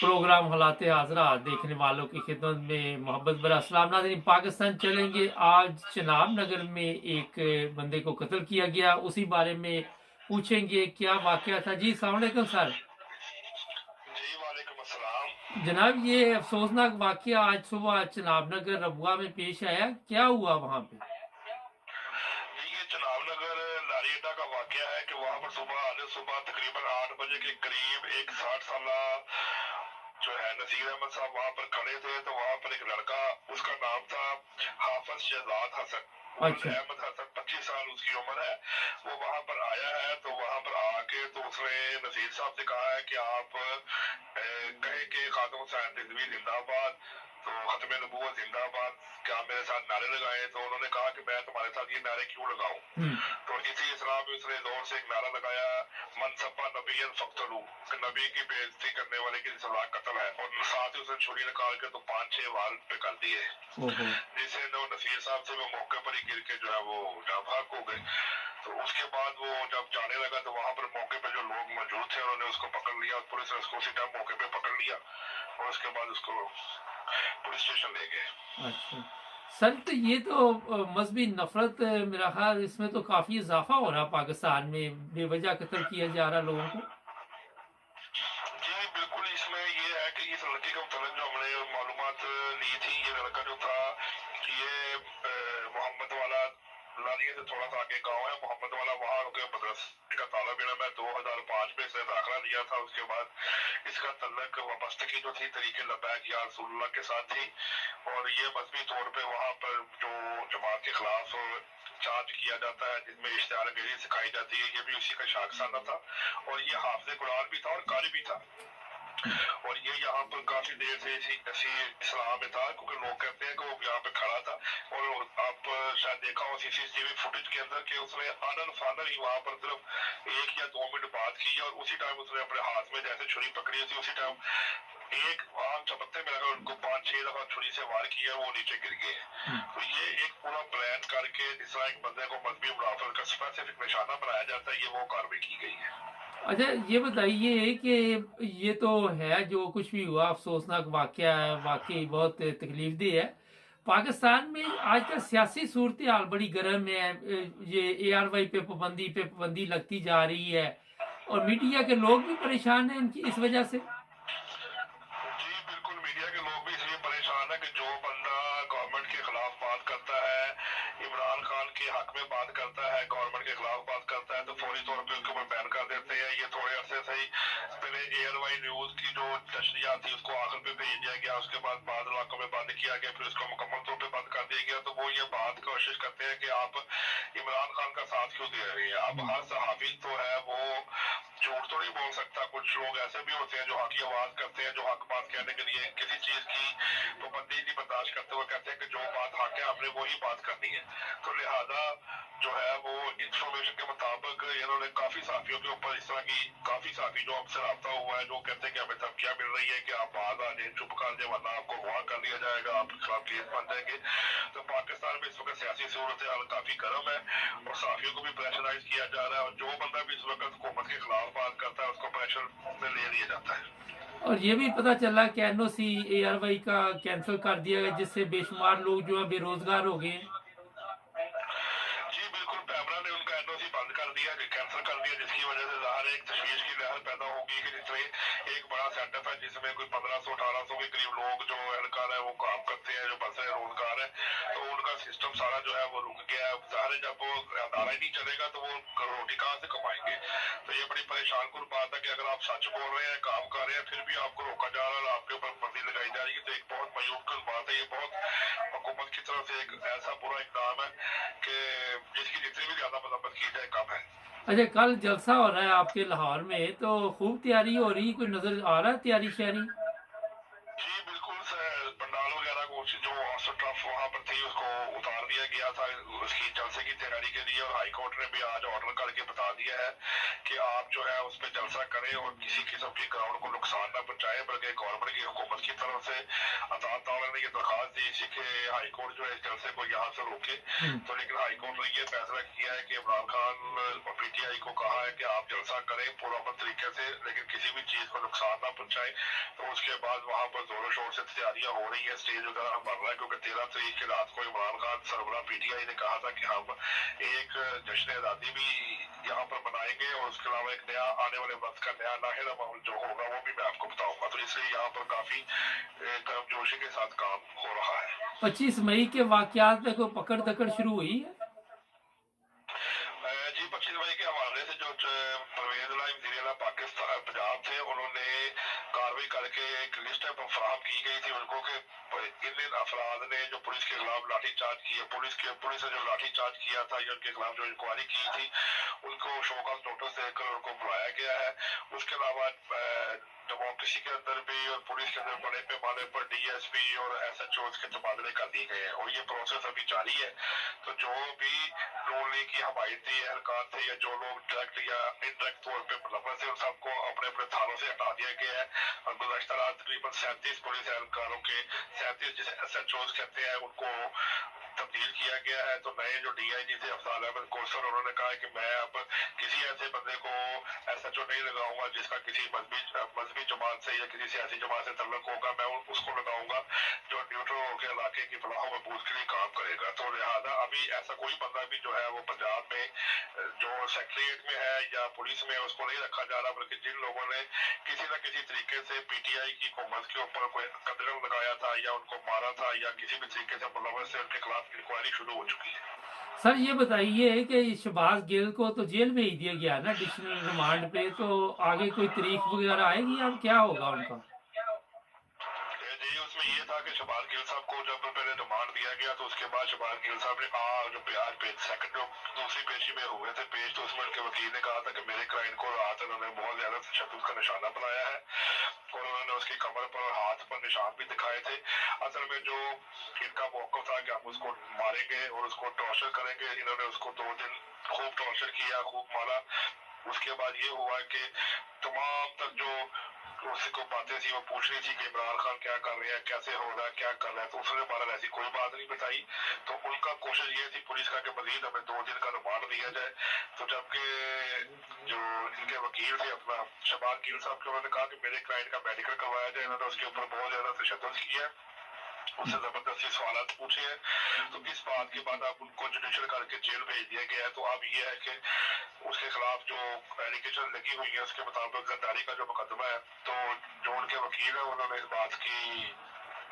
Programme हालात हाज़रा देखने वालों की खिदमत में मोहब्बत भरा सलाम। नाज़रीन, पाकिस्तान चलेंगे। आज चिनाब नगर में एक बंदे को कत्ल किया गया, उसी बारे में पूछेंगे क्या वाक़या था। जी अस्सलाम वालेकुम सर। जी वालेकुम अस्सलाम। जनाब, ये अफसोसनाक वाक़या आज सुबह चिनाब नगर रबुआ में पेश आया, क्या हुआ वहाँ पे? जी ये चनाब नगर लारी अड्डा का वाकया है कि वहाँ पर सुबह तकरीबन 8 बजे के करीब एक 60 साल जो है नसीर अहमद साहब वहाँ पर खड़े थे। तो वहाँ पर एक लड़का, उसका नाम था हाफिज शहजाद हसन उल अच्छा अहमद हसन, 25 साल उसकी उम्र है। वो वहाँ पर आया है। तो वहाँ पर आके तो उसने नसीर साहब से कहा है कि आप कहे कि खातम हुसैन रिजवी जिंदाबाद, तो खत्म नबूवत जिंदाबाद, क्या मेरे साथ नारे लगाए। तो उन्होंने कहा कि मैं तुम्हारे साथ ये नारे क्यों लगाऊं। तो इसी इसरार में उसने जोर से एक नारा लगाया, मनसबा नबीयन फक्तलू, कि नबी की बेइज्जती करने वाले की सजा कत्ल है। और साथ ही उसने छुरी निकाल के तो 5-6 वाल पे कर दिए, ओहो जिससे नसीर साहब से वो मौके पर ही गिर के जो है वो नाभाग हो गए। तो उसके बाद वो जब जाने लगा तो वहां पर मौके पे जो लोग मौजूद थे उन्होंने उसको पकड़ लिया और पुलिस ने उसको उसी टाइम मौके पे पकड़ लिया और उसके बाद उसको पुलिस स्टेशन ले गए। अच्छा सर, तो ये तो मजहबी नफरत, मेरा ख्याल इसमें तो काफ़ी इजाफा हो रहा पाकिस्तान में, बेवजह कत्ल किया जा रहा लोगों को। जी बिल्कुल, इसमें ये है कि इस लड़के का मतलब जो हमने मालूमात ली थी, ये लड़का जो था कि ये मोहम्मद वाला लालिया से थोड़ा सा आगे गांव है मोहम्मद वाला, वहाँ के मदरसे का तालब इल्म है। 2005 में इसने दाखिला लिया था। उसके बाद इसका तल्लक वाबस्तगी जो थी तरीके लबैक या रसूलुल्लाह के साथ थी। और ये मजहबी तौर पे वहाँ पर जो जमात के खिलाफ चार्ज किया जाता है, जिसमें इश्तिहारगरी सिखाई जाती है, ये भी उसी का शाखसाना था। और ये हाफिज कुरान भी था और कारी भी था। और ये यहाँ पर काफी देर से इसी इस्लाम में था, क्योंकि लोग कहते हैं कि वो यहाँ पे खड़ा था। और आप शायद देखा हो सीसीटीवी फुटेज के अंदर कि उसने आनन फानन ही वहां पर सिर्फ 1 या 2 मिनट बात की और उसी टाइम उसने अपने हाथ में जैसे छुरी पकड़ी थी, उसी टाइम एक आम चपत्ते में लगा उनको 5-6 दफा छुरी से वार किया, वो नीचे गिर गए। तो ये एक पूरा प्लान करके जिस तरह एक बंदे को मजहबी मुनाफिर का स्पेसिफिक निशाना बनाया जाता है, ये वो कार्रवाई की गई है। अच्छा, ये बताइए कि ये तो है जो कुछ भी हुआ अफसोसनाक वाकया है, वाकई बहुत तकलीफ दे है। पाकिस्तान में आजकल सियासी सूरत हाल बड़ी गर्म है। ये ARY पे पाबंदी लगती जा रही है और मीडिया के लोग भी परेशान हैं इनकी इस वजह से। जी बिल्कुल, मीडिया के लोग भी इसलिए परेशान है कि जो बंदा गवर्नमेंट के खिलाफ बात करता है, इमरान खान के हक में बात करता है, गवर्नमेंट के खिलाफ बात करता है, तो फौरी तौर पे उसके ऊपर बैन कर देते हैं। ये थोड़े अरसे से ही पहले ARY न्यूज की जो नशरियात थी उसको आखिर पे भेज दिया गया, उसके बाद बाद इलाकों में बंद किया गया, फिर उसको मुकम्मल तौर पे बंद कर दिया गया। तो वो ये बात कोशिश करते हैं कि आप इमरान खान का साथ क्यों दे रहे हैं। अब हर सहाफी तो है वो झूठ तो नहीं बोल सकता। कुछ लोग ऐसे भी होते हैं जो हक की आवाज करते हैं, जो हक बात कहने के लिए किसी चीज की पाबंदी नहीं बर्दाश्त करते हुए कहते हैं कि जो बात हक है आपने वही बात करनी है। तो लिहाजा जो है वो इंफॉर्मेशन के मुताबिक इन्होंने काफी साथियों के ऊपर इस तरह की काफी साथी जो हमसे रब्ता हुआ है, जो कहते हैं कि हमें धमकियां मिल रही है कि आप बाहर आ जाए, चुप कर जाए, वरना आपको अगवा कर दिया जाएगा, आपके खिलाफ केस बन जाएंगे। तो पाकिस्तान में इस वक्त सियासी सूरत हाल काफी गर्म है और साथियों को भी प्रेशराइज किया जा रहा है। और जो बंदा भी इस वक्त हुकूमत के खिलाफ बात करता है उसको प्रेशर में ले लिया जाता है। और ये भी पता चला कि NOC ARY का कैंसिल कर दिया गया, जिससे बेशुमार लोग जो है बेरोजगार हो गए हैं। जी बिल्कुल, पैमरा ने उनका NOC बंद कर दिया, कैंसिल कर दिया, जिसकी वजह से ज़ाहिर है एक तशवीश की लहर पैदा होगी कि जिसमें एक बड़ा सेटअप है जिसमें कोई 1500-1800 के करीब लोग जो एहलकार है वो काम करते हैं, जो बसे रोजगार है, तो उनका सिस्टम सारा जो है वो रुक गया है। ज़ाहिर है जब वो अदारा ही नहीं चलेगा तो वो रोटी कहाँ से कमाएंगे। तो ये बड़ी परेशान कुन बात है कि अगर आप सच बोल रहे हैं, काम कर रहे हैं, फिर भी आपको रोका जा रहा है और आपके ऊपर पाबंदी लगाई जा रही है, तो एक बहुत मायूब कुन बात है। ये बहुत हुकूमत की तरफ से एक ऐसा बुरा इकदाम है कि जिसकी जितनी भी ज्यादा मजम्मत की जाए कम है। अच्छा, कल जलसा हो रहा है आपके लाहौर में, तो खूब तैयारी हो रही, कोई नजर आ रहा है तैयारी श्यारी? जी बिल्कुल, पंडाल वगैरह को जो ट्रफ वहाँ पर थी उसको उतार दिया गया था उसकी जलसे की तैयारी के के लिए, और हाई कोर्ट ने भी आज ऑर्डर करके बता दिया है कि आप जो है उस पर जलसा करें और किसी किस्म की ग्राउंड को नुकसान न पहुंचाएं, बल्कि गवर्नमेंट की हुकूमत की तरफ से अदालत ताला ने ये दरखास्त दी थी कि हाई कोर्ट जो है इस जलसे को यहाँ से रोके। तो लेकिन हाई कोर्ट ने ये फैसला किया है कि इमरान खान और पीटीआई को कहा है कि आप जलसा करें पुरअमन तरीके से, लेकिन किसी भी चीज को नुकसान ना पहुंचाएं। तो उसके बाद वहां पर जोरों शोर से तैयारियां हो रही है, स्टेज वगैरह बन रहा है, क्योंकि 13 तारीख की रात को इमरान खान सरबराह पीटीआई ने कहा था कि हम एक जश्न आज़ादी भी यहाँ पर बनाएंगे, और उसके अलावा एक नया आने वाले वक्त का नया नाहिदा माहौल जो होगा वो भी मैं आपको बताऊंगा। तो इसलिए यहाँ पर काफी गर्मजोशी के साथ काम हो रहा है। 25 मई के वाकयात में कोई पकड़ दकड़ शुरू हुई है? जी 25 मई के हवाले से जो परवेज लाई वज़ीर-ए-आला पाकिस्तान पंजाब थे, उन्होंने कार्रवाई करके एक लिस्ट फराहम की गई थी उनको कि इन अफराद ने जो पुलिस के खिलाफ लाठीचार्ज किया, पुलिस ने जो लाठीचार्ज किया था या उनके खिलाफ जो इंक्वायरी की थी, उनको शोकॉज नोटिस देकर उनको बुलाया गया है। उसके अलावा डेमोक्रेसी के अंदर भी और पुलिस के अंदर बड़े पैमाने पर डीएसपी और एसएचओ के तबादले कर दिए गए हैं, और ये प्रोसेस अभी जारी है। तो जो भी नून लीग की हमायती एहलकार थे या जो लोग डायरेक्ट या इनडायरेक्ट तौर पर मुलव्वस थे, उन सबको अपने अपने थानों से हटा दिया गया है। और गुज़श्ता रात तकरीबन 37 पुलिस एहलकारों के 37 जिसे एसएचओज कहते हैं उनको तब्दील किया गया है। तो नए जो डीआईजी थे अफजाल अहमद कौसर, उन्होंने कहा कि मैं अब किसी ऐसे बंदे को एसएचओ नहीं लगाऊंगा जिसका किसी मजहबी जमात से या किसी सियासी जमात से तल्लुक होगा, मैं उसको लगाऊंगा जो न्यूट्रल होकर इलाके की फलाह व बहबूद के लिए काम करेगा। तो लिहाजा अभी ऐसा कोई बंदा भी जो है वो पंजाब में जो सेक्रेटरीट में है या पुलिस में उसको नहीं रखा जा रहा, बल्कि जिन लोगों ने किसी न किसी तरीके से पीटीआई की हुकूमत के ऊपर कोई कदम लगाया था या उनको मारा था या किसी भी तरीके से मुलव्वस से, उनके खिलाफ इंक्वायरी शुरू हो चुकी है। सर ये बताइए कि शहबाज गिल को तो जेल भेज दिया गया ना एडिशनल रिमांड पे, तो आगे कोई तारीख वगैरह आएगी, अब क्या होगा उनका? जी उसमें ये था कि शहबाज गिल साहब को जब पहले रिमांड दिया गया, तो उसके बाद शहबाज गिल साहब ने जो आज सेकंड जो दूसरी पेशी में हुए थे पेश, तो उसमें उनके वकील ने कहा था कि मेरे क्लाइंट को रात उन्होंने बहुत ज्यादा तशद्दुद का निशाना बनाया है, और उन्होंने उसकी कमर पर और हाथ पर निशान भी दिखाए थे। असल में जो इनका मौक़िफ़ था कि हम उसको मारेंगे और उसको टॉर्चर करेंगे, इन्होंने उसको 2 दिन खूब टॉर्चर किया, खूब मारा। उसके बाद ये हुआ कि तमाम तक जो उसको बातें थी वो पूछ रही थी कि इमरान खान क्या कर रहे हैं, कैसे हो रहा है, क्या कर रहा है, तो उसने बारह ऐसी कोई बात नहीं बताई। तो उनका कोशिश ये थी पुलिस का कि मजीद हमें 2 दिन का रिमांड दिया जाए। तो जबकि जो इनके वकील थे अपना शहबाज गिल साहब के, उन्होंने कहा कि मेरे क्लाइंट का मेडिकल करवाया जाए, इन्होंने उसके ऊपर बहुत ज्यादा तशद्दुद किया, उससे जबरदस्ती सवाल पूछे हैं। तो इस बात के बाद अब उनको जुडिशल करके जेल भेज दिया गया है। तो अब ये है कि उसके खिलाफ जो एलिगेशन लगी हुई है उसके मुताबिक गद्दारी का जो मुकदमा है, तो जो उनके वकील है उन्होंने इस बात की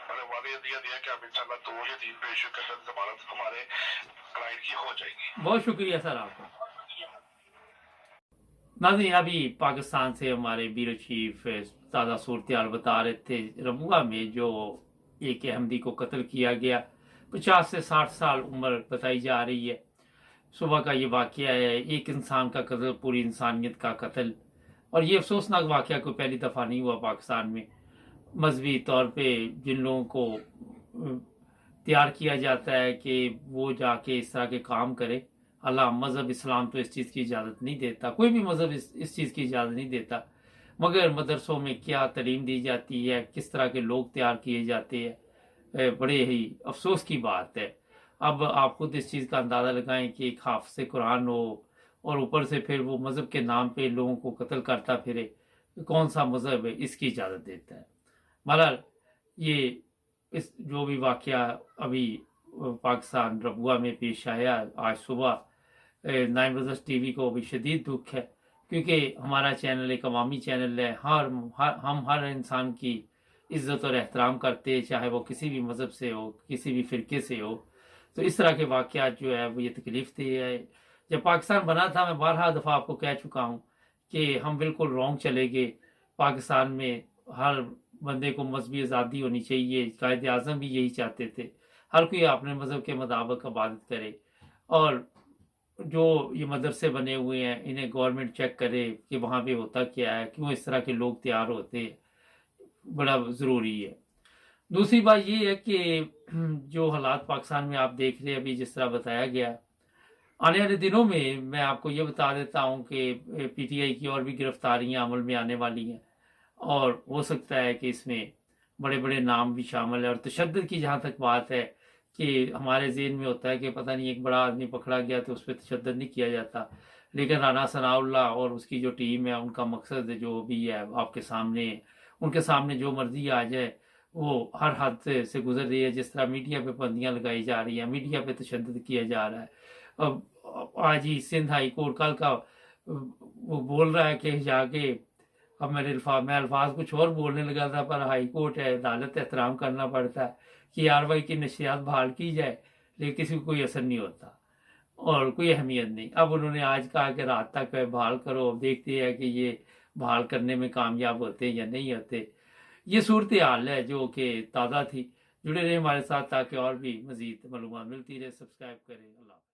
मतलब वादे दिया कि अब इंशाल्लाह 2 या 3 पेशियों के अंदर जमानत हमारे क्लाइंट की हो जाएगी। बहुत शुक्रिया सर आपका। नाज़रीन, अभी पाकिस्तान से हमारे ब्यूरो चीफ ताज़ा सूरत हाल बता रहे थे, रबुआ में जो एक अहमदी को कत्ल किया गया, 50 से 60 साल उम्र बताई जा रही है। सुबह का ये वाक़या है, एक इंसान का कत्ल, पूरी इंसानियत का कत्ल, और ये अफसोसनाक वाक़या कोई पहली दफ़ा नहीं हुआ पाकिस्तान में। मजहबी तौर पे जिन लोगों को तैयार किया जाता है कि वो जाके इस तरह के काम करे, अल्लाह मज़हब इस्लाम तो इस चीज़ की इजाज़त नहीं देता, कोई भी मज़हब इस चीज़ की इजाज़त नहीं देता, मगर मदरसों में क्या तालीम दी जाती है, किस तरह के लोग तैयार किए जाते हैं, बड़े ही अफसोस की बात है। अब आप खुद इस चीज़ का अंदाज़ा लगाएं कि एक हाफ़िज़ कुरान हो और ऊपर से फिर वो मज़हब के नाम पे लोगों को कत्ल करता फिरे, कौन सा मज़हब है इसकी इजाज़त देता है? बहरहाल ये इस जो भी वाक़या अभी पाकिस्तान रबुआ में पेश आया आज सुबह, 9 ब्रदर्स टीवी को भी शदीद दुख है, क्योंकि हमारा चैनल एक अवामी चैनल है। हम हर इंसान की इज़्ज़त और एहतराम करते हैं, चाहे वो किसी भी मज़हब से हो, किसी भी फ़िरके से हो। तो इस तरह के वाक़यात जो है वो ये तकलीफ़ देह है। जब पाकिस्तान बना था, मैं 12 दफ़ा आपको कह चुका हूँ कि हम बिल्कुल रॉन्ग चले गए। पाकिस्तान में हर बंदे को मजहबी आज़ादी होनी चाहिए, कायद आज़म भी यही चाहते थे, हर कोई अपने मज़हब के मुताबिक इबादत करे, और जो ये मदरसे बने हुए हैं इन्हें गवर्नमेंट चेक करे कि वहाँ पे होता क्या है, क्यों इस तरह के लोग तैयार होते हैं, बड़ा ज़रूरी है। दूसरी बात ये है कि जो हालात पाकिस्तान में आप देख रहे हैं अभी, जिस तरह बताया गया, आने वाले दिनों में मैं आपको ये बता देता हूँ कि पीटीआई की और भी गिरफ्तारियां अमल में आने वाली हैं, और हो सकता है कि इसमें बड़े बड़े नाम भी शामिल है। और तशद्दुद की जहाँ तक बात है कि हमारे ज़हन में होता है कि पता नहीं एक बड़ा आदमी पकड़ा गया तो उस पर तशद्दुद नहीं किया जाता, लेकिन राना सनाउल्लाह और उसकी जो टीम है उनका मकसद जो भी है आपके सामने है। उनके सामने जो मर्जी आ जाए वो हर हद से गुजर रही है। जिस तरह मीडिया पे पाबंदियां लगाई जा रही हैं, मीडिया पे तशद्दुद किया जा रहा है। अब आज ही सिंध हाई कोर्ट कल का वो बोल रहा है कि जाके, अब मैं अल्फाज कुछ और बोलने लगा था, पर हाई कोर्ट है, अदालत एहतराम करना पड़ता है कि आरवाई की नशियात बहाल की जाए, लेकिन किसी को कोई असर नहीं होता और कोई अहमियत नहीं। अब उन्होंने आज कहा कि रात तक बहाल करो, अब देखते हैं कि ये बहाल करने में कामयाब होते या नहीं होते। ये सूरत हाल है जो कि ताज़ा थी। जुड़े रहे हमारे साथ ताकि और भी मज़ीद मालूमात मिलती रहे। सब्सक्राइब करें। अल्लाह।